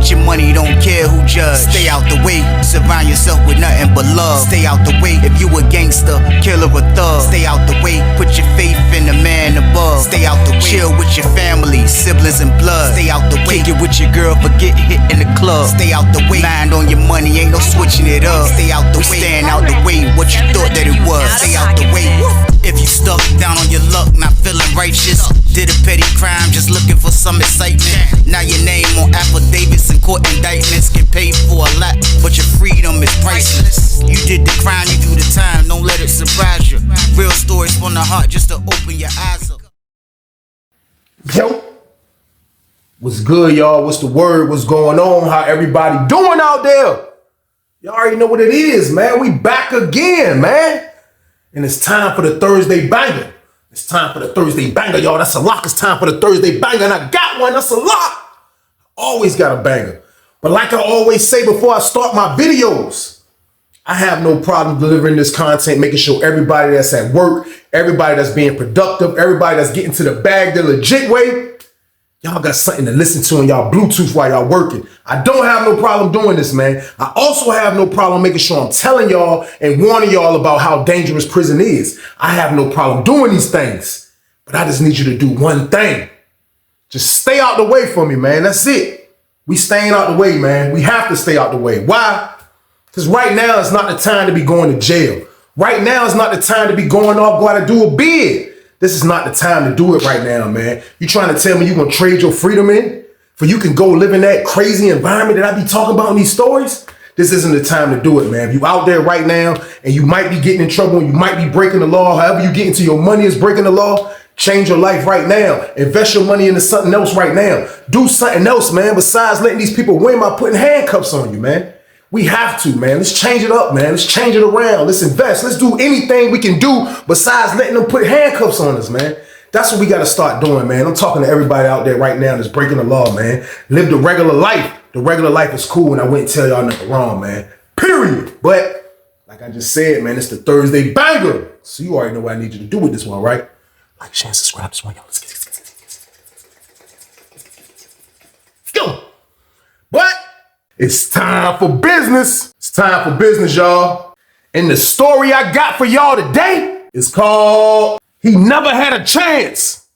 Get your money, don't care who judge. Stay out the way, surround yourself with nothing but love. Stay out the way, if you a gangster, killer or thug. Stay out the way, put your faith in the man above. Stay out the way, chill with your family, siblings and blood. Stay out the way, kick it with your girl, forget hit in the club. Stay out the way, mind on your money, ain't no switching it up. Stay out the way, stand out the way, what you thought that it was. Stay out the way. If you stuck down on your luck, not feeling righteous, did a petty crime, just looking for some excitement. Now your name on affidavits and court indictments, get paid for a lot, but your freedom is priceless. You did the crime, you do the time, don't let it surprise you. Real stories from the heart, just to open your eyes up. Yo, what's good, y'all? What's the word? What's going on? How everybody doing out there? Y'all already know what it is, man. We back again, man. And it's time for the Thursday banger. It's time for the Thursday banger, y'all. That's a lock. It's time for the Thursday banger, and I got one. That's a lock. Always got a banger. But like I always say before I start my videos, I have no problem delivering this content, making sure everybody that's at work, everybody that's being productive, everybody that's getting to the bag the legit way, y'all got something to listen to in y'all Bluetooth while y'all working. I don't have no problem doing this, man. I also have no problem making sure I'm telling y'all and warning y'all about how dangerous prison is. I have no problem doing these things, but I just need you to do one thing. Just stay out the way for me, man. That's it. We staying out the way, man. We have to stay out the way. Why? Because right now is not the time to be going to jail. Right now is not the time to be going off, go out and do a bid. This is not the time to do it right now, man. You trying to tell me you're going to trade your freedom in for you can go live in that crazy environment that I be talking about in these stories? This isn't the time to do it, man. If you out there right now and you might be getting in trouble and you might be breaking the law, however you get into your money is breaking the law, change your life right now. Invest your money into something else right now. Do something else, man, besides letting these people win by putting handcuffs on you, man. We have to, man. Let's change it up, man. Let's change it around. Let's invest. Let's do anything we can do besides letting them put handcuffs on us, man. That's what we got to start doing, man. I'm talking to everybody out there right now that's breaking the law, man. Live the regular life. The regular life is cool, and I wouldn't tell y'all nothing wrong, man. Period. But like I just said, man, it's the Thursday banger. So you already know what I need you to do with this one, right? Like, share, subscribe to this one, y'all. Let's go. But it's time for business. It's time for business, y'all. And the story I got for y'all today is called He Never Had a Chance.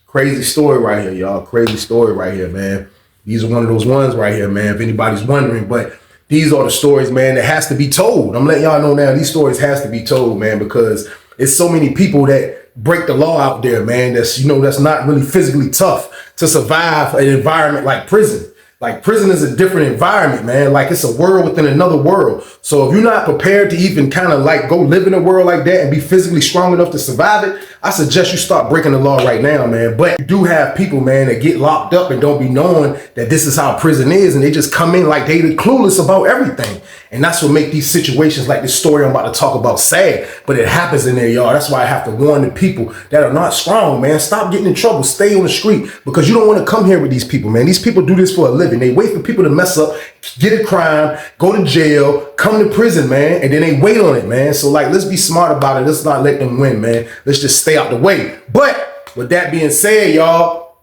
Crazy story right here, y'all. Crazy story right here, man. These are one of those ones right here, man, if anybody's wondering. But these are the stories, man, that has to be told. I'm letting y'all know now, these stories has to be told, man, because it's so many people that break the law out there, man, that's, you know, that's not really physically tough to survive an environment like prison. Like, prison is a different environment, man. Like, it's a world within another world. So if you're not prepared to even kind of like go live in a world like that and be physically strong enough to survive it, I suggest you start breaking the law right now, man. But you do have people, man, that get locked up and don't be knowing that this is how prison is, and they just come in like they clueless about everything. And that's what make these situations like this story I'm about to talk about sad. But it happens in there, y'all. That's why I have to warn the people that are not strong, man. Stop getting in trouble. Stay on the street, because you don't want to come here with these people, man. These people do this for a living. They wait for people to mess up, get a crime, go to jail, come to prison, man, and then they wait on it, man. So, like, let's be smart about it. Let's not let them win, man. Let's just stay out the way. But with that being said, y'all,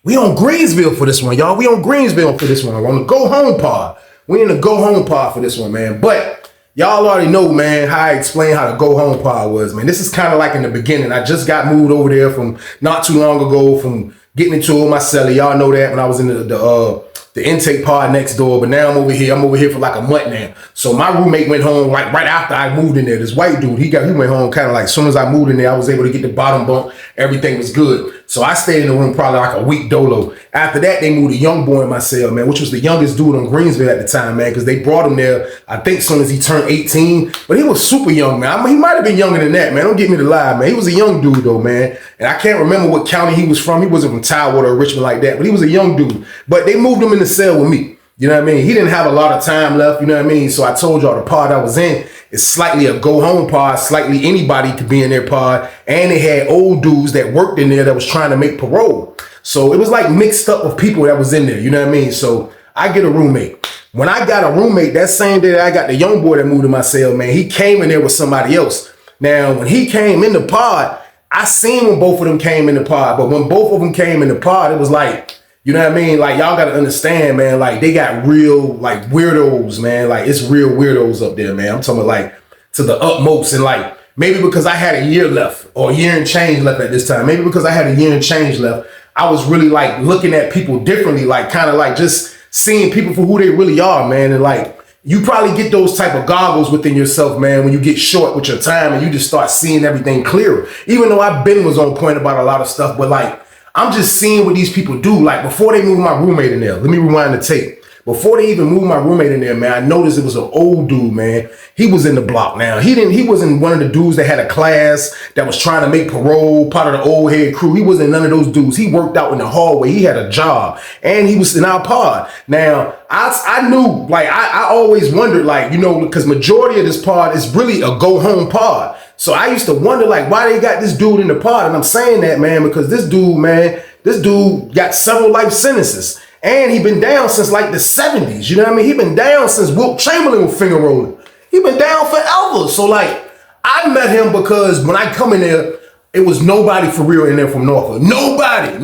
we on Greensville for this one, y'all. We on Greensville for this one. We're on the go home pod. We in the go home pod for this one, man. But y'all already know, man, how I explained how the go home pod was, man. This is kind of like in the beginning. I just got moved over there from not too long ago from getting into it with my celly. Y'all know that when I was in the intake pod next door, but now I'm over here. I'm over here for like a month now. So my roommate went home like right after I moved in there. This white dude, he went home kind of like as soon as I moved in there, I was able to get the bottom bunk. Everything was good. So I stayed in the room probably like a week dolo. After that, they moved a young boy in my cell, man, which was the youngest dude in Greensville at the time, man, because they brought him there, I think, as soon as he turned 18. But he was super young, man. I mean, he might have been younger than that, man. Don't get me to lie, man. He was a young dude, though, man. And I can't remember what county he was from. He wasn't from Tidewater or Richmond like that, but he was a young dude. But they moved him in the cell with me. You know what I mean? He didn't have a lot of time left, you know what I mean? So I told y'all the pod I was in is slightly a go-home pod, slightly anybody could be in their pod, and they had old dudes that worked in there that was trying to make parole. So it was like mixed up of people that was in there, you know what I mean? So I get a roommate. When I got a roommate, that same day that I got the young boy that moved in my cell, man, he came in there with somebody else. Now, when he came in the pod, I seen when both of them came in the pod, but when both of them came in the pod, it was like, You know what I mean? Like, y'all gotta understand, man, like they got real like weirdos, man. Like it's real weirdos up there, man. I'm talking about like to the utmost. And like maybe because I had a year left or a year and change left at this time, maybe because I had a year and change left, I was really like looking at people differently, like kind of like just seeing people for who they really are, man. And like you probably get those type of goggles within yourself, man, when you get short with your time and you just start seeing everything clearer. Even though I've been was on point about a lot of stuff, but like I'm just seeing what these people do. Like before they move my roommate in there, let me rewind the tape. Before they even moved my roommate in there, man, I noticed it was an old dude, man. He was in the block now. He wasn't one of the dudes that had a class that was trying to make parole, part of the old head crew. He wasn't none of those dudes. He worked out in the hallway. He had a job and he was in our pod. Now, I knew, like, I always wondered, like, you know, because majority of this pod is really a go home pod. So I used to wonder, like, why they got this dude in the pod. And I'm saying that, man, because this dude got several life sentences. And he been down since like the 70s. You know what I mean? He been down since Wilt Chamberlain was finger rolling. He been down forever. So like, I met him because when I come in there, it was nobody for real in there from Norfolk. Nobody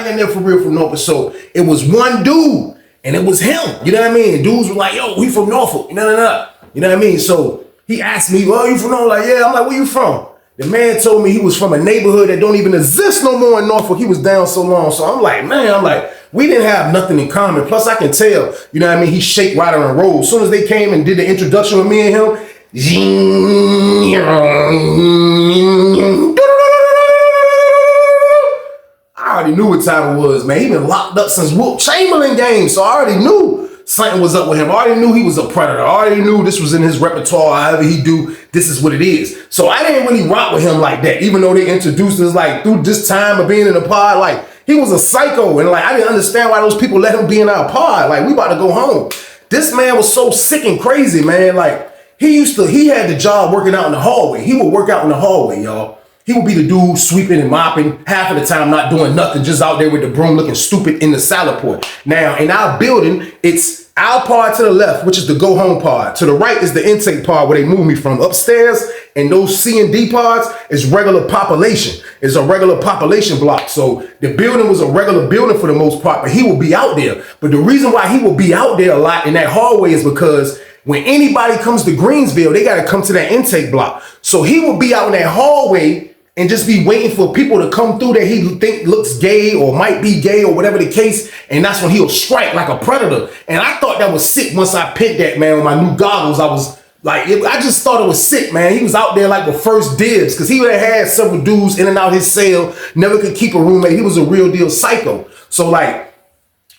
in there for real from Norfolk. So it was one dude and it was him. You know what I mean? Dudes were like, yo, we from Norfolk. No. You know what I mean? So he asked me, well, you from Norfolk? Like, yeah. I'm like, where you from? The man told me he was from a neighborhood that don't even exist no more in Norfolk. He was down so long. So I'm like, we didn't have nothing in common. Plus, I can tell, you know what I mean? He shake, rider, and roll. As soon as they came and did the introduction with me and him, I already knew what time it was, man. He been locked up since Wilt Chamberlain games, so I already knew something was up with him. I already knew he was a predator. I already knew this was in his repertoire. However he do, this is what it is. So I didn't really rock with him like that, even though they introduced us like through this time of being in the pod, like he was a psycho. And like, I didn't understand why those people let him be in our pod. Like, we about to go home. This man was so sick and crazy, man. Like, he had the job working out in the hallway. He would work out in the hallway, y'all. He would be the dude sweeping and mopping, half of the time not doing nothing, just out there with the broom looking stupid in the salad port. Now, in our building, it's our pod to the left, which is the go home pod. To the right is the intake pod where they move me from. Upstairs, and those C and D pods is regular population. It's a regular population block. So the building was a regular building for the most part, but he will be out there. But the reason why he will be out there a lot in that hallway is because when anybody comes to Greensville, they got to come to that intake block. So he will be out in that hallway and just be waiting for people to come through that he think looks gay or might be gay or whatever the case. And that's when he'll strike like a predator. And I thought that was sick once I picked that, man, with my new goggles. I was like, I just thought it was sick, man. He was out there like with first dibs because he would have had several dudes in and out his cell, never could keep a roommate. He was a real deal psycho. So like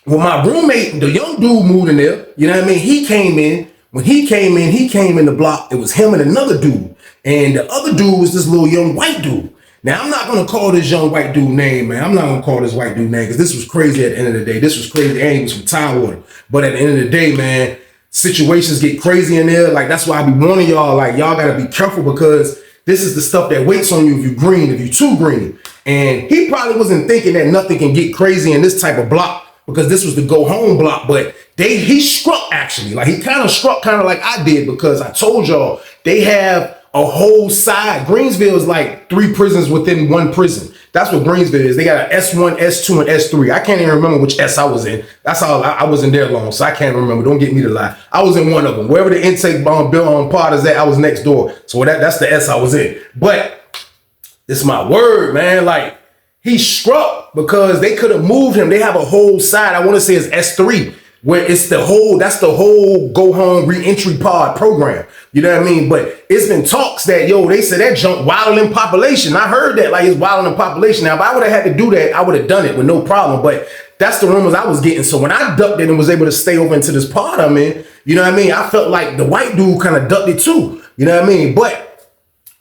when my roommate, the young dude moved in there, you know what I mean? He came in. When he came in the block, it was him and another dude. And the other dude was this little young white dude. Now, I'm not going to call this young white dude name, man. I'm not going to call this white dude name because this was crazy at the end of the day. This was crazy. And he was from Tidewater. But at the end of the day, man, situations get crazy in there. Like, that's why I be warning y'all, like, y'all got to be careful because this is the stuff that waits on you if you're green, if you're too green. And he probably wasn't thinking that nothing can get crazy in this type of block because this was the go home block. But he struck, actually. Like, he kind of struck kind of like I did because I told y'all they have a whole side. Greensville is like 3 prisons within 1 prison. That's what Greensville is. They got an S1, S2, and S3. I can't even remember which S I was in. That's how I wasn't there long, so I can't remember. Don't get me to lie. I was in one of them. Wherever the intake pod is at, I was next door. So that's the S I was in. But it's my word, man. Like, he struck because they could have moved him. They have a whole side. I want to say it's S3. Where it's that's the whole go home re-entry pod program. You know what I mean? But it's been talks that, they said that junk wilding in population. I heard that, like, it's wilding in population. Now, if I would have had to do that, I would have done it with no problem. But that's the rumors I was getting. So when I ducked it and was able to stay over into this pod I'm in, you know what I mean? I felt like the white dude kind of ducked it too. You know what I mean? But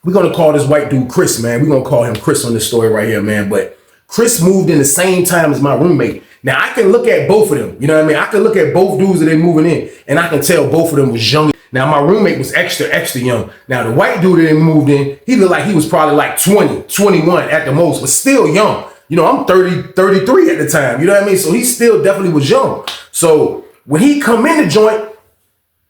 we're going to call this white dude Chris, man. We're going to call him Chris on this story right here, man. But Chris moved in the same time as my roommate. Now, I can look at both of them. You know what I mean? I can look at both dudes that they moving in, and I can tell both of them was young. Now, my roommate was extra young. Now, the white dude that they moved in, he looked like he was probably like 20, 21 at the most, but still young. You know, I'm 30, 33 at the time. You know what I mean? So he still definitely was young. So when he come in the joint,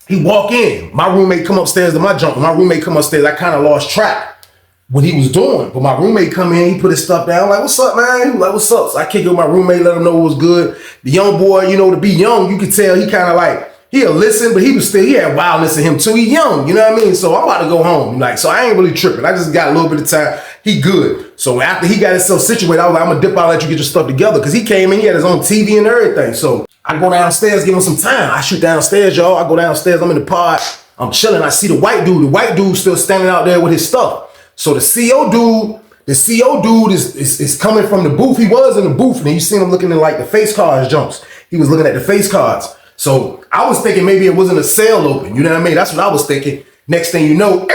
he walk in. My roommate come upstairs to my joint. When my roommate come upstairs, I kind of lost track. what he was doing. But my roommate come in, he put his stuff down, like, what's up, man? He was like, what's up? So I kicked it with my roommate, let him know it was good. The young boy, you know, to be young, you could tell he kind of like, he'll listen, but he had wildness in him too. He young, you know what I mean? So I'm about to go home. Like, so I ain't really tripping. I just got a little bit of time. He good. So after he got himself situated, I was like, I'm gonna dip out and let you get your stuff together. Cause he came in, he had his own TV and everything. So I go downstairs, give him some time. I shoot downstairs, y'all. I go downstairs, I'm in the pod, I'm chilling. I see the white dude. The white dude still standing out there with his stuff. So the CO dude is coming from the booth. He was in the booth, and you seen him looking at like the face cards jumps. He was looking at the face cards. So I was thinking maybe it wasn't a sale open. You know what I mean? That's what I was thinking. Next thing you know,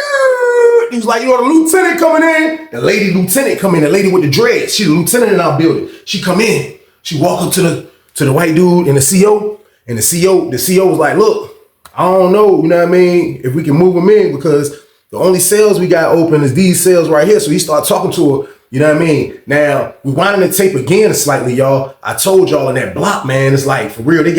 he was like, you know, the lieutenant coming in. The lady lieutenant come in, the lady with the dreads. She the lieutenant in our building. She come in. She walk up to the white dude and the CO. And the CO was like, look, I don't know, you know what I mean, if we can move him in because the only sales we got open is these sales right here. So he started talking to her, you know what I mean? Now, we winding the tape again slightly, y'all. I told y'all in that block, man, it's like, for real, they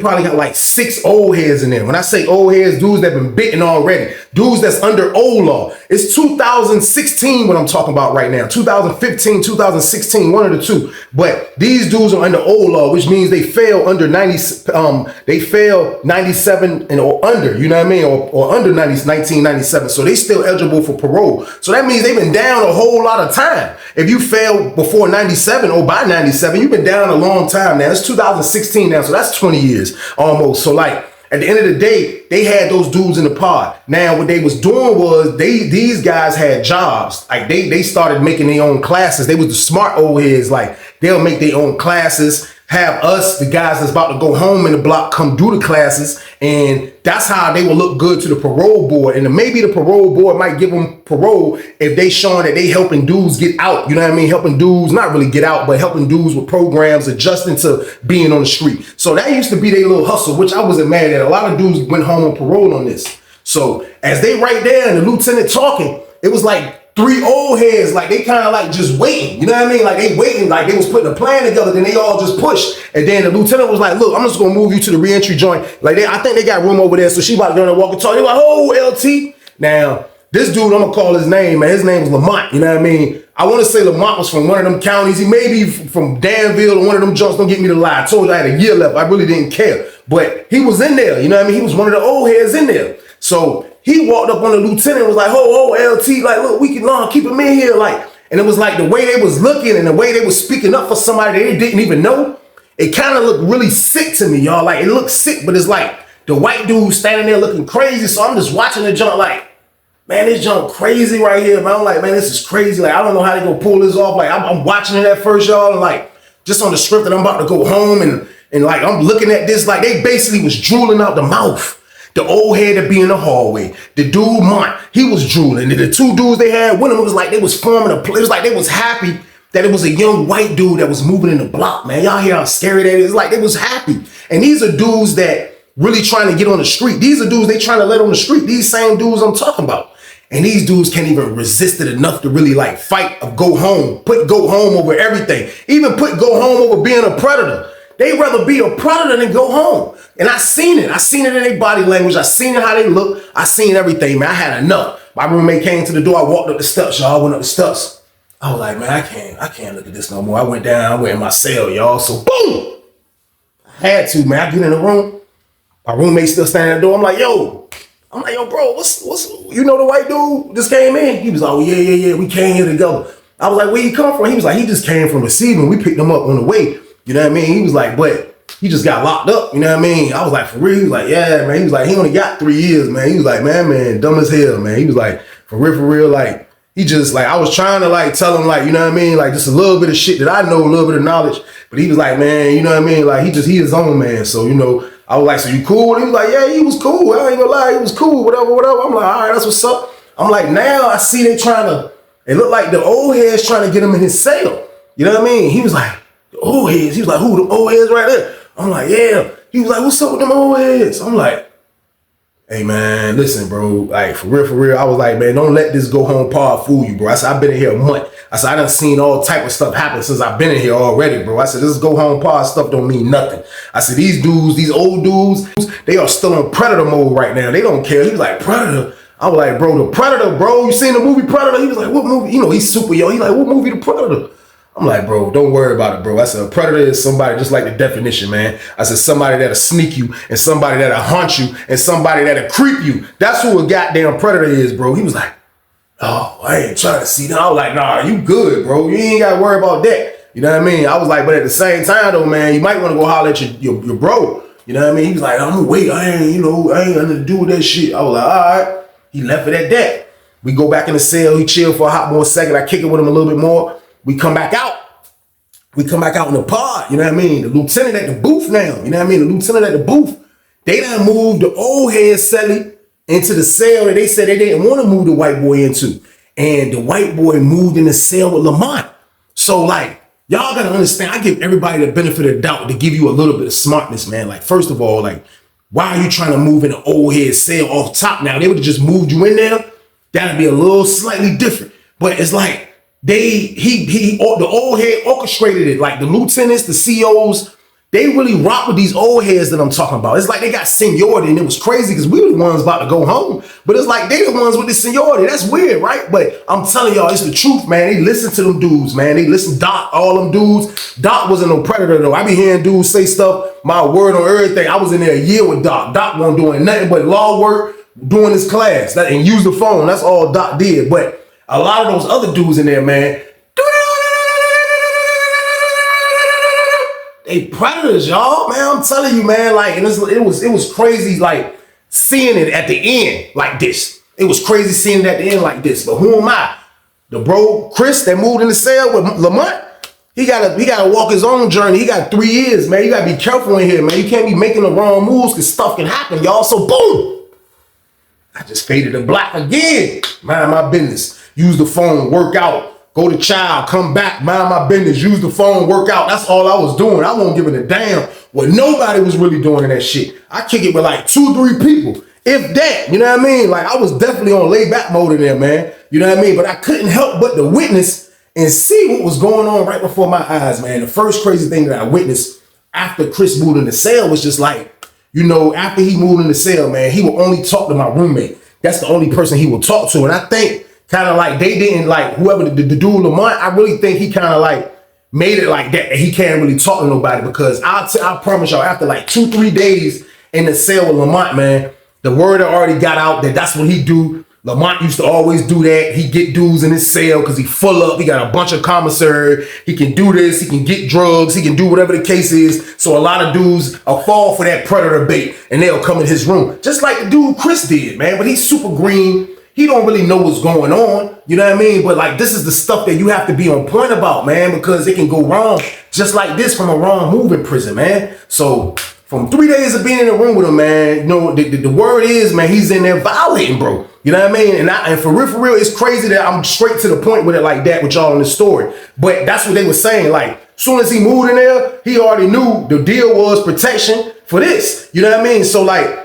probably got like 6 old heads in there. When I say old heads, dudes that been bitten already, dudes that's under old law. It's 2016 what I'm talking about right now. 2015, 2016, one of the two. But these dudes are under old law, which means they fail under 90. They fail 97 and or under. You know what I mean? Or under 1997. So they still eligible for parole. So that means they've been down a whole lot of time. If you fail before 97 or by 97, you've been down a long time now. It's 2016 now, so that's 20 years almost. So like at the end of the day, they had those dudes in the pod. Now what they was doing was these guys had jobs. Like they started making their own classes. They was the smart old heads. Like they'll make their own classes, have us, the guys that's about to go home in the block, come do the classes. And that's how they will look good to the parole board. And maybe the parole board might give them parole if they showing that they helping dudes get out. You know what I mean? Helping dudes, not really get out, but helping dudes with programs, adjusting to being on the street. So that used to be their little hustle, which I wasn't mad at. A lot of dudes went home on parole on this. So as they right there and the lieutenant talking, it was like 3 old heads, like they kind of like just waiting, you know what I mean? Like they waiting, like they was putting a plan together, then they all just pushed. And then the lieutenant was like, look, I'm just gonna move you to the reentry joint. Like I think they got room over there, so she about to go and walk and talk. They like, oh, LT. Now, this dude, I'm gonna call his name, man. His name was Lamont, you know what I mean? I wanna say Lamont was from one of them counties. He may be from Danville or one of them jumps, don't get me to lie. I told you I had a year left, I really didn't care. But he was in there, you know what I mean? He was one of the old heads in there. So he walked up on the lieutenant and was like, oh, LT, like, look, we can keep him in here. Like, and it was like the way they was looking and the way they was speaking up for somebody they didn't even know. It kind of looked really sick to me, y'all. Like, it looked sick, but it's like the white dude standing there looking crazy. So I'm just watching the jump like, man, this jump crazy right here, man. I'm like, man, this is crazy. Like, I don't know how they gonna pull this off. Like, I'm watching it at first, y'all, and like, just on the script that I'm about to go home and like, I'm looking at this, like, they basically was drooling out the mouth. The old head that be in the hallway, the dude Mont, he was drooling. The 2 dudes they had with them, it was like they was forming a play. It was like they was happy that it was a young white dude that was moving in the block, man. Y'all hear how scary that is? Like they was happy. And these are dudes that really trying to get on the street. These are dudes they trying to let on the street. These same dudes I'm talking about. And these dudes can't even resist it enough to really like fight or go home. Put go home over everything. Even put go home over being a predator. They'd rather be a predator than go home. And I seen it. I seen it in their body language. I seen it how they look. I seen everything, man. I had enough. My roommate came to the door. I walked up the steps, y'all. I went up the steps. I was like, man, I can't look at this no more. I went down. I went in my cell, y'all. So boom! I had to, man. I get in the room. My roommate still standing at the door. I'm like, yo, bro, what's, you know the white dude just came in? He was like, oh, yeah. We came here together. I was like, where you come from? He was like, he just came from receiving. We picked him up on the way. You know what I mean? He was like, but he just got locked up. You know what I mean? I was like, for real? He was like, yeah, man. He was like, he only got 3 years, man. He was like, man, dumb as hell, man. He was like, for real, like, he just, like, I was trying to, like, tell him, like, you know what I mean? Like, just a little bit of shit that I know, a little bit of knowledge. But he was like, man, you know what I mean? Like, he his own man. So, you know, I was like, so you cool? And he was like, yeah, he was cool. I ain't gonna lie, he was cool, whatever. I'm like, all right, that's what's up. I'm like, now I see they trying to, it looked like the old head's trying to get him in his cell. You know what I mean? He was like, the old heads. He was like, who, the old heads right there? I'm like, yeah. He was like, what's up with them old heads? I'm like, hey, man, listen, bro. Like, for real. I was like, man, don't let this go home pod fool you, bro. I said, I've been in here a month. I said, I done seen all type of stuff happen since I've been in here already, bro. I said, this go home pod stuff don't mean nothing. I said, these dudes, these old dudes, they are still in predator mode right now. They don't care. He was like, predator? I was like, bro, the Predator, bro. You seen the movie Predator? He was like, what movie? You know, he's super young. He's like, what movie, the Predator? I'm like, bro, don't worry about it, bro. I said, a predator is somebody, just like the definition, man. I said, somebody that'll sneak you, and somebody that'll haunt you, and somebody that'll creep you. That's who a goddamn predator is, bro. He was like, oh, I ain't trying to see that. I was like, nah, you good, bro. You ain't got to worry about that. You know what I mean? I was like, but at the same time, though, man, you might want to go holler at your bro. You know what I mean? He was like, I'm gonna wait. I ain't nothing to do with that shit. I was like, all right. He left it at that. We go back in the cell. He chilled for a hot more second. I kick it with him a little bit more. We come back out. We come back out in the pod, you know what I mean? The lieutenant at the booth now, you know what I mean? The lieutenant at the booth, they done moved the old head Selly into the cell that they said they didn't want to move the white boy into. And the white boy moved in the cell with Lamont. So like, y'all gotta understand, I give everybody the benefit of the doubt to give you a little bit of smartness, man. Like, first of all, like, why are you trying to move in the old head cell off top now? They would have just moved you in there. That'd be a little slightly different. But it's like, the old head orchestrated it. Like the lieutenants, the COs, they really rock with these old heads that I'm talking about. It's like they got seniority, and it was crazy because we were the ones about to go home. But it's like they the ones with the seniority. That's weird, right? But I'm telling y'all, it's the truth, man. They listen to them dudes, man. They listen to Doc, all them dudes. Doc wasn't no predator, though. I be hearing dudes say stuff, my word on everything. I was in there a year with Doc. Doc wasn't doing nothing but law work, doing his class, and use the phone. That's all Doc did. But a lot of those other dudes in there, man, they predators, y'all, man. I'm telling you, man. Like, and it was crazy, like seeing it at the end like this. It was crazy seeing it at the end like this. But who am I? The bro Chris that moved in the cell with Lamont. He gotta walk his own journey. He got 3 years, man. You gotta be careful in here, man. You can't be making the wrong moves because stuff can happen, y'all. So boom, I just faded to black again. Mind my business. Use the phone, work out, go to child, come back, mind my business, use the phone, work out. That's all I was doing. I wasn't giving a damn what nobody was really doing in that shit. I kick it with like 2-3 people, if that, you know what I mean? Like I was definitely on layback mode in there, man. You know what I mean? But I couldn't help but to witness and see what was going on right before my eyes, man. The first crazy thing that I witnessed after Chris moved in the cell was just like, you know, after he moved in the cell, man, he would only talk to my roommate. That's the only person he would talk to. And I think kind of like they didn't like whoever the dude Lamont, I really think he kind of like made it like that. He can't really talk to nobody because I promise y'all, after like 2-3 days in the cell with Lamont, man, the word already got out that that's what he do. Lamont used to always do that. He get dudes in his cell because he full up. He got a bunch of commissary. He can do this. He can get drugs. He can do whatever the case is. So a lot of dudes will fall for that predator bait and they'll come in his room. Just like the dude Chris did, man. But he's super green. He don't really know what's going on. You know what I mean? But like, this is the stuff that you have to be on point about, man, because it can go wrong just like this from a wrong move in prison, man. So from 3 days of being in the room with him, man, you know, the word is, man, he's in there violating, bro. You know what I mean? And for real, it's crazy that I'm straight to the point with it like that with y'all in the story. But that's what they were saying. Like, as soon as he moved in there, he already knew the deal was protection for this. You know what I mean? So like,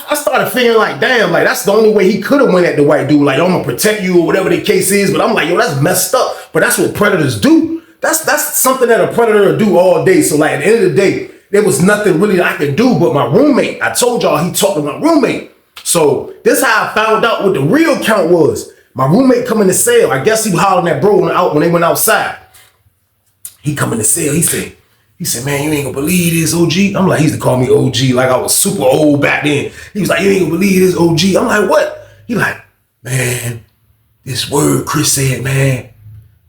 I started feeling like, damn, like that's the only way he could have went at the white dude. Like, I'm gonna protect you or whatever the case is. But I'm like, yo, that's messed up. But that's what predators do. That's something that a predator will do all day. So like at the end of the day, there was nothing really I could do but my roommate. I told y'all he talked to my roommate. So this how I found out what the real count was. My roommate come in the cell. I guess he was hollering at bro when they went outside. He come in the cell. He said, man, you ain't gonna believe this, OG. I'm like, he used to call me OG like I was super old back then. He was like, you ain't gonna believe this, OG. I'm like, what? He like, man, this word Chris said, man,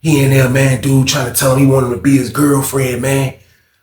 he in there, man, dude, trying to tell him he wanted to be his girlfriend, man.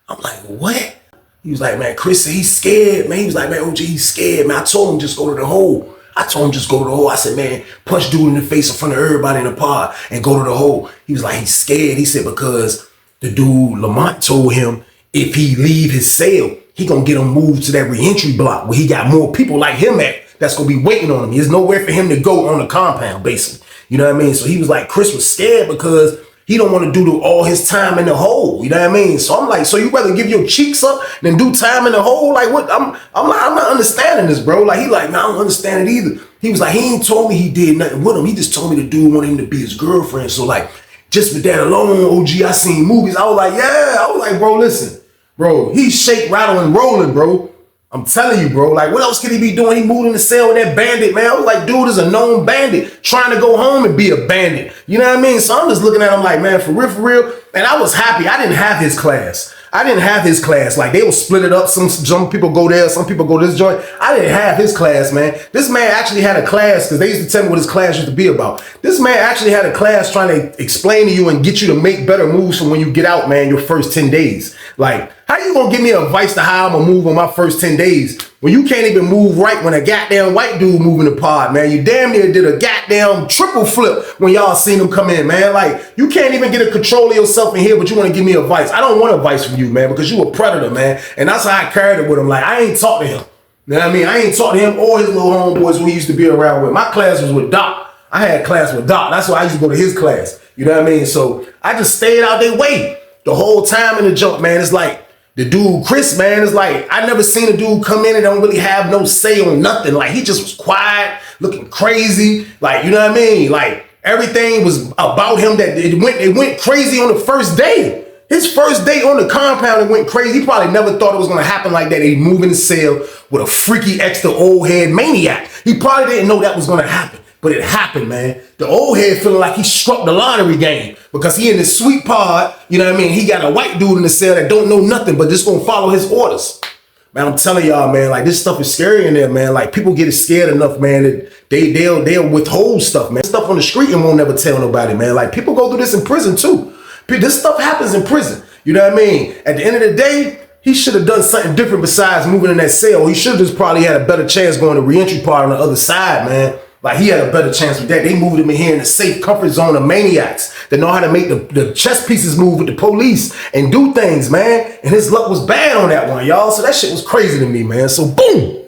I'm like, what? He was like, man, Chris said he's scared, man. He was like, man, OG, he's scared, man. I told him just go to the hole. I said, man, punch dude in the face in front of everybody in the pod and go to the hole. He was like, he's scared. He said, because the dude Lamont told him if he leave his cell, he gonna get him moved to that reentry block where he got more people like him at that's gonna be waiting on him. There's nowhere for him to go on the compound, basically. You know what I mean? So he was like, Chris was scared because he don't want to do all his time in the hole. You know what I mean? So I'm like, so you rather give your cheeks up than do time in the hole? Like what? I'm not understanding this, bro. Like he like, no, I don't understand it either. He was like, he ain't told me he did nothing with him. He just told me the dude wanted him to be his girlfriend. So like, just with that alone, OG, I seen movies. I was like, yeah. I was like, bro, listen, bro, he's shake, rattle, and rolling, bro. I'm telling you, bro. Like, what else could he be doing? He moved in the cell with that bandit, man. I was like, dude is a known bandit trying to go home and be a bandit. You know what I mean? So I'm just looking at him like, man, for real, for real. And I was happy. I didn't have his class. Like, they will split it up. Some people go there, some people go this joint. I didn't have his class, man. This man actually had a class, because they used to tell me what his class used to be about. This man actually had a class trying to explain to you and get you to make better moves from when you get out, man, your first 10 days. Like, how you gonna give me advice to how I'm gonna move on my first 10 days when you can't even move right when a goddamn white dude moving the pod, man? You damn near did a goddamn triple flip when y'all seen him come in, man. Like, you can't even get a control of yourself in here, but you want to give me advice. I don't want advice from you, man, because you a predator, man. And that's how I carried it with him. Like, I ain't talk to him. You know what I mean? I ain't talk to him or his little homeboys who he used to be around with. My class was with Doc. I had class with Doc. That's why I used to go to his class. You know what I mean? So I just stayed out their way the whole time in the jump, man. It's like, the dude, Chris, man, is like, I never seen a dude come in and don't really have no say on nothing. Like, he just was quiet, looking crazy. Like, you know what I mean? Like, everything was about him that it went crazy on the first day. His first day on the compound, it went crazy. He probably never thought it was going to happen like that. He moved in the cell with a freaky extra old head maniac. He probably didn't know that was going to happen. But it happened, man. The old head feeling like he struck the lottery game because he in this sweet pod, you know what I mean? He got a white dude in the cell that don't know nothing but just gonna follow his orders. Man, I'm telling y'all, man, like, this stuff is scary in there, man. Like, people get scared enough, man, that they'll withhold stuff, man. Stuff on the street and won't never tell nobody, man. Like, people go through this in prison too. This stuff happens in prison. You know what I mean? At the end of the day, he should have done something different besides moving in that cell. He should have just probably had a better chance going to reentry part on the other side, man. Like, he had a better chance with that. They moved him in here in the safe comfort zone of maniacs that know how to make the chess pieces move with the police and do things, man. And his luck was bad on that one, y'all. So that shit was crazy to me, man. So boom,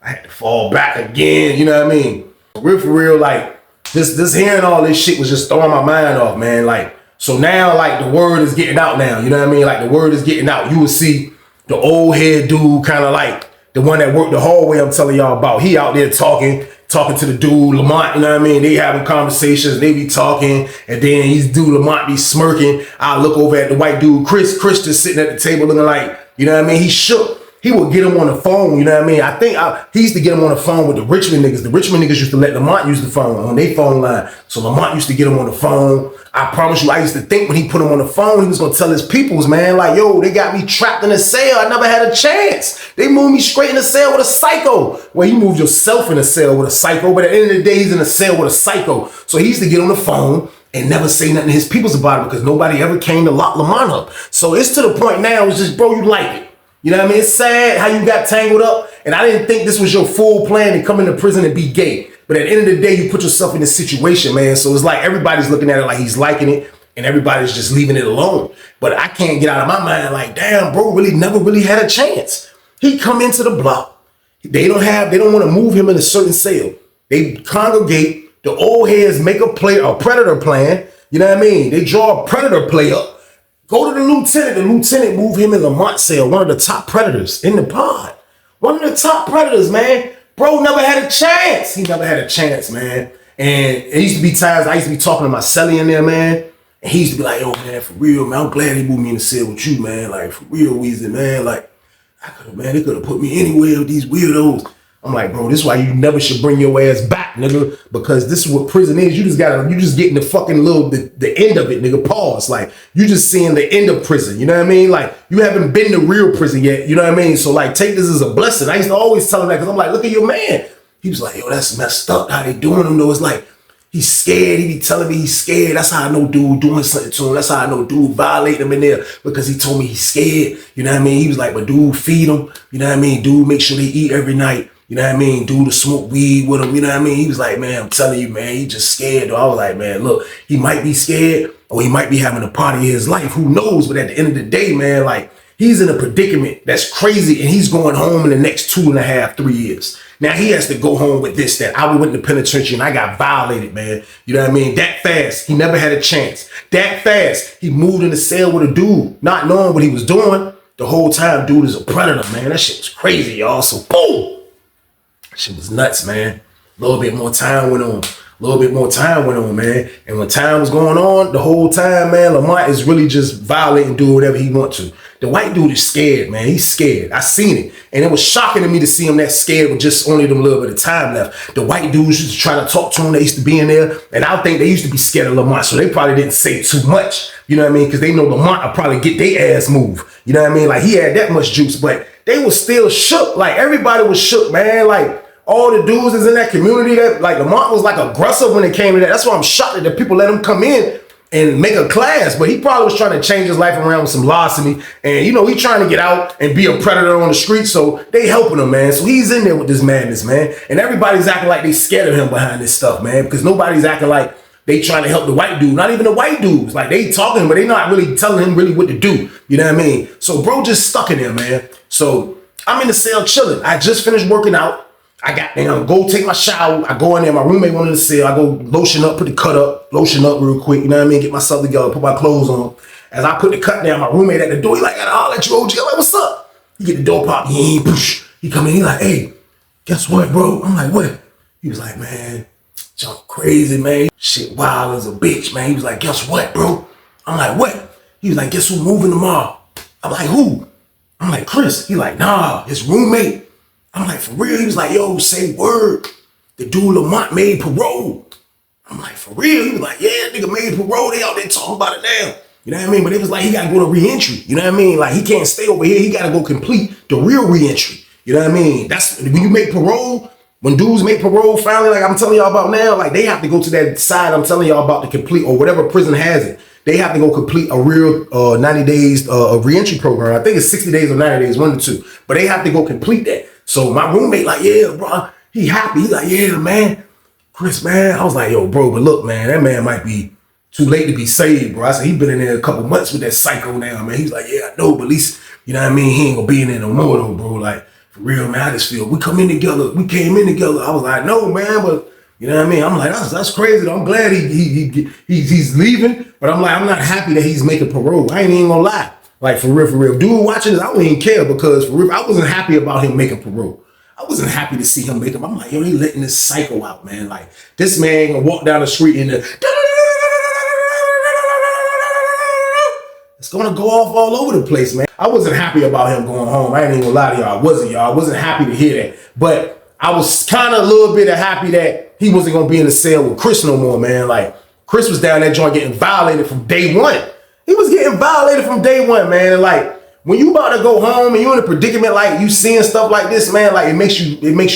I had to fall back again. You know what I mean? For real, like, this hearing all this shit was just throwing my mind off, man. Like, so now, like, the word is getting out now. You know what I mean? Like, the word is getting out. You will see the old head dude, kind of like the one that worked the hallway I'm telling y'all about. He out there talking to the dude, Lamont, you know what I mean? They having conversations, they be talking, and then he's dude, Lamont be smirking. I look over at the white dude, Chris just sitting at the table looking like, you know what I mean? He shook. He would get him on the phone, you know what I mean? I think he used to get him on the phone with the Richmond niggas. The Richmond niggas used to let Lamont use the phone on their phone line. So Lamont used to get him on the phone. I promise you, I used to think when he put him on the phone, he was gonna tell his peoples, man, like, yo, they got me trapped in a cell. I never had a chance. They moved me straight in a cell with a psycho. Well, you moved yourself in a cell with a psycho, but at the end of the day, he's in a cell with a psycho. So he used to get on the phone and never say nothing to his peoples about it because nobody ever came to lock Lamont up. So it's to the point now, it's just, bro, you like it. You know what I mean? It's sad how you got tangled up, and I didn't think this was your full plan to come into prison and be gay. But at the end of the day, you put yourself in this situation, man. So it's like everybody's looking at it like he's liking it, and everybody's just leaving it alone. But I can't get out of my mind like, damn, bro, never really had a chance. He come into the block. They don't want to move him in a certain cell. They congregate. The old heads make a predator plan. You know what I mean? They draw a predator play up. Go to the lieutenant. The lieutenant move him in Lamont cell, one of the top predators in the pod. One of the top predators, man. Bro never had a chance. He never had a chance, man. And it used to be times I used to be talking to my cellie in there, man. And he used to be like, yo, man, for real, man, I'm glad he moved me in the cell with you, man. Like, for real, Weezy, man. Like, they could have put me anywhere with these weirdos. I'm like, bro, this is why you never should bring your ass back, nigga. Because this is what prison is. You just getting the fucking the end of it, nigga. Pause. Like, you just seeing the end of prison. You know what I mean? Like, you haven't been to real prison yet. You know what I mean? So, like, take this as a blessing. I used to always tell him that because I'm like, look at your man. He was like, yo, that's messed up how they doing him, though. It's like, he's scared. He be telling me he's scared. That's how I know dude doing something to him. That's how I know dude violating him in there because he told me he's scared. You know what I mean? He was like, but dude, feed him. You know what I mean? Dude, make sure they eat every night. You know what I mean? Dude to smoke weed with him. You know what I mean? He was like, man, I'm telling you, man, he just scared. I was like, man, look, he might be scared or he might be having a party of his life. Who knows? But at the end of the day, man, like, he's in a predicament that's crazy and he's going home in the next 2.5, 3 years. Now he has to go home with this, that I went to the penitentiary and I got violated, man. You know what I mean? That fast, he never had a chance. That fast, he moved in the cell with a dude, not knowing what he was doing. The whole time, dude is a predator, man. That shit was crazy, y'all. So boom. Shit was nuts, man. A little bit more time went on, man. And when time was going on, the whole time, man, Lamont is really just violating, doing whatever he wants to. The white dude is scared, man. He's scared. I seen it. And it was shocking to me to see him that scared with just only them little bit of time left. The white dudes used to try to talk to him. They used to be in there. And I think they used to be scared of Lamont. So they probably didn't say too much. You know what I mean? Because they know Lamont will probably get their ass moved. You know what I mean? Like, he had that much juice. But they was still shook. Like, everybody was shook, man. Like, all the dudes is in that community that, like, Lamont was like aggressive when it came to that. That's why I'm shocked that the people let him come in and make a class. But he probably was trying to change his life around with some larceny. And, you know, he trying to get out and be a predator on the street. So they helping him, man. So he's in there with this madness, man. And everybody's acting like they scared of him behind this stuff, man. Because nobody's acting like they trying to help the white dude. Not even the white dudes. Like, they talking, but they not really telling him really what to do. You know what I mean? So bro just stuck in there, man. So I'm in the cell chilling. I just finished working out. I got there, go take my shower. I go in there, my roommate wanted to cell. I go lotion up, put the cut up, lotion up real quick, you know what I mean? Get myself together, put my clothes on. As I put the cut down, my roommate at the door, he like, I'll let you OG. I'm like, what's up? He get the door pop, he come in, he like, hey, guess what, bro? I'm like, what? He was like, man, y'all crazy, man. Shit wild as a bitch, man. He was like, guess what, bro? I'm like, what? He was like, guess who moving tomorrow? I'm like, who? I'm like, Chris. He like, nah, his roommate. I'm like, for real? He was like, yo, say word. The dude Lamont made parole. I'm like, for real? He was like, yeah, nigga made parole. They out there talking about it now. You know what I mean? But it was like, he got to go to re-entry. You know what I mean? Like, he can't stay over here. He got to go complete the real re-entry. You know what I mean? That's when you make parole, when dudes make parole finally, like I'm telling y'all about now, like they have to go to that side I'm telling y'all about to complete, or whatever prison has it. They have to go complete a real 90 days of re-entry program. I think it's 60 days or 90 days, one of the two. But they have to go complete that. So my roommate like, yeah, bro, he happy. He like, yeah, man, Chris, man. I was like, yo, bro, but look, man, that man might be too late to be saved, bro. I said, he been in there a couple months with that psycho now, man. He's like, yeah, I know, but at least, you know what I mean? He ain't gonna be in there no more though, bro. Like, for real, man, I just feel we came in together. I was like, no, man, but you know what I mean? I'm like, that's crazy. I'm glad he's leaving, but I'm like, I'm not happy that he's making parole. I ain't even gonna lie. Like, for real. Dude watching this, I wouldn't even care because, for real, I wasn't happy about him making parole. I wasn't happy to see him make him. I'm like, yo, they letting this psycho out, man. Like, this man gonna walk down the street and it's gonna go off all over the place, man. I wasn't happy about him going home. I ain't even gonna lie to y'all. I wasn't, y'all. I wasn't happy to hear that. But I was kind of a little bit happy that he wasn't gonna be in the cell with Chris no more, man. Like, Chris was down that joint getting violated from day one. He was getting violated from day one, man. And like, when you about to go home and you in a predicament, like you seeing stuff like this, man, like it makes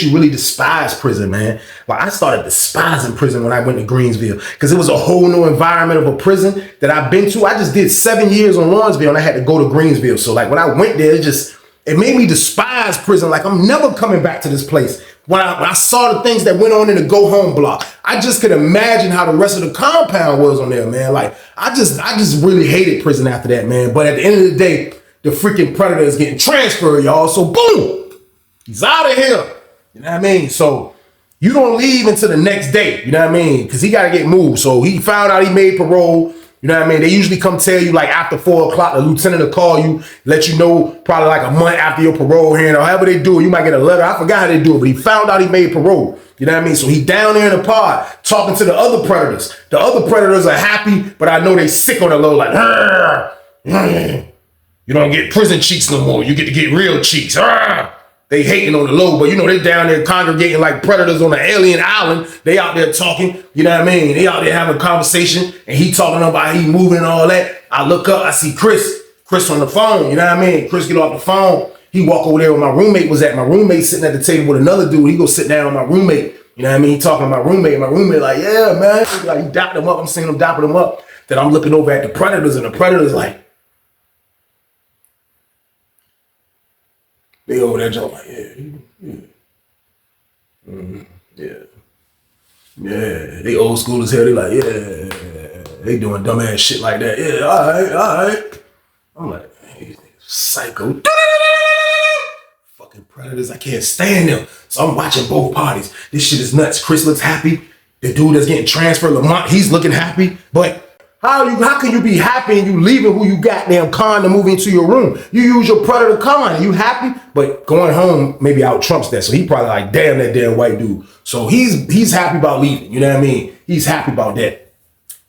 you really despise prison, man. Like, I started despising prison when I went to Greensville because it was a whole new environment of a prison that I've been to. I just did 7 years on Lawrenceville and I had to go to Greensville. So like when I went there, it made me despise prison. Like, I'm never coming back to this place. When I saw the things that went on in the go home block, I just could imagine how the rest of the compound was on there, man. Like, I just really hated prison after that, man. But at the end of the day, the freaking predator is getting transferred, y'all. So boom, he's out of here. You know what I mean? So you don't leave until the next day. You know what I mean? Because he got to get moved. So he found out he made parole. You know what I mean? They usually come tell you like after 4 o'clock, the lieutenant will call you, let you know probably like a month after your parole hearing or however they do it. You might get a letter. I forgot how they do it, but he found out he made parole. You know what I mean? So he down there in the pod talking to the other predators. The other predators are happy, but I know they sick on the low like, you don't get prison cheeks no more. You get to get real cheeks. They hating on the low, but you know, they down there congregating like predators on an alien island. They out there talking, you know what I mean? They out there having a conversation and he talking about he moving and all that. I look up, I see Chris on the phone, you know what I mean? Chris get off the phone. He walk over there where my roommate was at. My roommate sitting at the table with another dude. He go sit down with my roommate. You know what I mean? He talking to my roommate. My roommate like, yeah, man. Like, he dapped him up. I'm seeing him dapping him up. Then I'm looking over at the predators and the predators like, they over there just like, yeah. They old school as hell. They like, yeah. They doing dumbass shit like that. Yeah, all right. I'm like, hey, psycho. Fucking predators. I can't stand them. So I'm watching both parties. This shit is nuts. Chris looks happy. The dude that's getting transferred, Lamont, he's looking happy. But how can you be happy and you leaving who you goddamn con to move into your room? You use your predator con and you happy, but going home maybe out trumps that. So he probably like, damn, that damn white dude. So he's happy about leaving. You know what I mean? He's happy about that.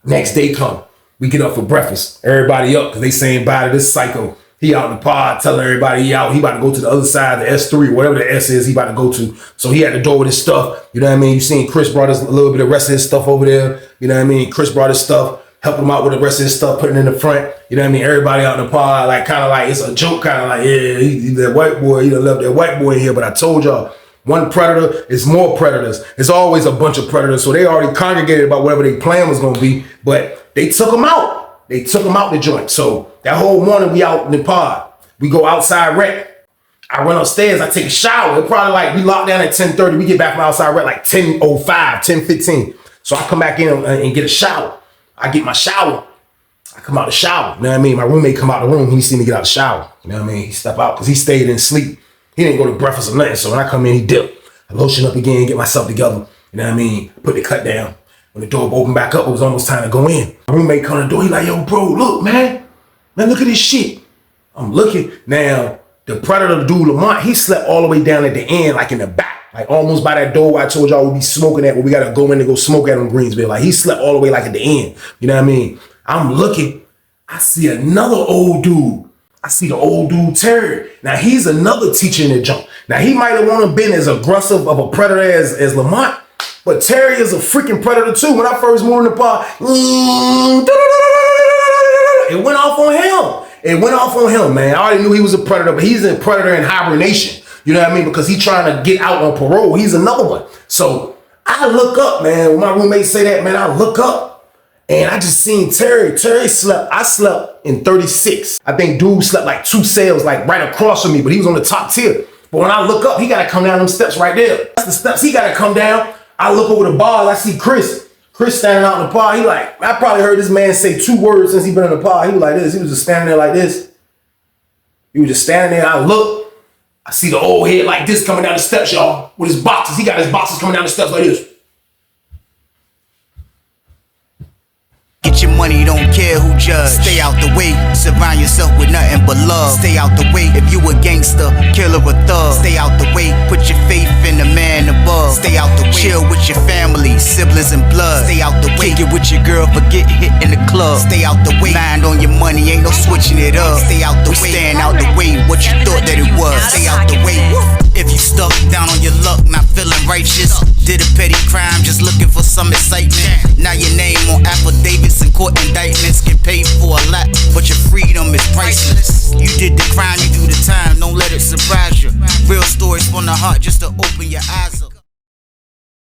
Next day come, we get up for breakfast. Everybody up because they saying bye to this psycho. He out in the pod telling everybody he out. He about to go to the other side, the S3, whatever the S is, he about to go to. So he had the door with his stuff. You know what I mean? You seen Chris brought us a little bit of the rest of his stuff over there. You know what I mean? Chris brought his stuff, helped him out with the rest of his stuff, putting it in the front. You know what I mean? Everybody out in the pod, like kind of like it's a joke, kind of like, yeah, he that white boy, he done left that white boy in here. But I told y'all, one predator is more predators. It's always a bunch of predators. So they already congregated about whatever their plan was gonna be, but they took him out. They took him out the joint. So that whole morning we out in the pod. We go outside rec. I run upstairs. I take a shower. It probably like we lock down at 10:30. We get back from outside rec like 10:05, 10:15. So I come back in and get a shower. I get my shower. I come out the shower. You know what I mean? My roommate come out the room. He see me get out the shower. You know what I mean? He step out because he stayed in sleep. He didn't go to breakfast or nothing. So when I come in, he dip. I lotion up again, get myself together. You know what I mean? Put the cut down. When the door opened back up, it was almost time to go in. My roommate come to the door. He like, yo, bro, look, man. Man, look at this shit. I'm looking. Now, the predator dude, Lamont, he slept all the way down at the end, like in the back. Like almost by that door where I told y'all we'd be smoking at, where we got to go in and go smoke at on Greensville. Like he slept all the way like at the end. You know what I mean? I'm looking. I see another old dude. I see the old dude, Terry. Now, he's another teacher in the jump. Now, he might have wanted been as aggressive of a predator as Lamont, but Terry is a freaking predator too. When I first moved in the pod, it went off on him. It went off on him, man. I already knew he was a predator, but he's a predator in hibernation. You know what I mean? Because he's trying to get out on parole. He's another one. So I look up, man. When my roommate say that, man, I look up and I just seen Terry. Terry slept. I slept in 36. I think dude slept like 2 cells, like right across from me, but he was on the top tier. But when I look up, he got to come down them steps right there. That's the steps he got to come down. I look over the bar. I see Chris. Chris standing out in the pod. He like, I probably heard this man say 2 words since he been in the pod. He was like this. He was just standing there like this. He was just standing there. I look. I see the old head like this coming down the steps, y'all, with his boxes. He got his boxes coming down the steps like this. Get your money, don't care who judge. Stay out the way, surround yourself with nothing but love. Stay out the way, if you a gangster, killer or thug. Stay out the way, put your faith in the man above. Stay out the way, chill with your family, siblings and blood. Stay out the way, kick it with your girl, forget hit in the club. Stay out the way, mind on your money, ain't no switching it up. Stay out the way, stand out the way, what you thought that it was. Stay out the way, if you stuck down on your luck, not feeling righteous. Did a petty crime, just looking for some excitement. Now your name on affidavits and court indictments. Get paid for a lot, but your freedom is priceless. You did the crime, you do the time, don't let it surprise you. Real stories from the heart, just to open your eyes up.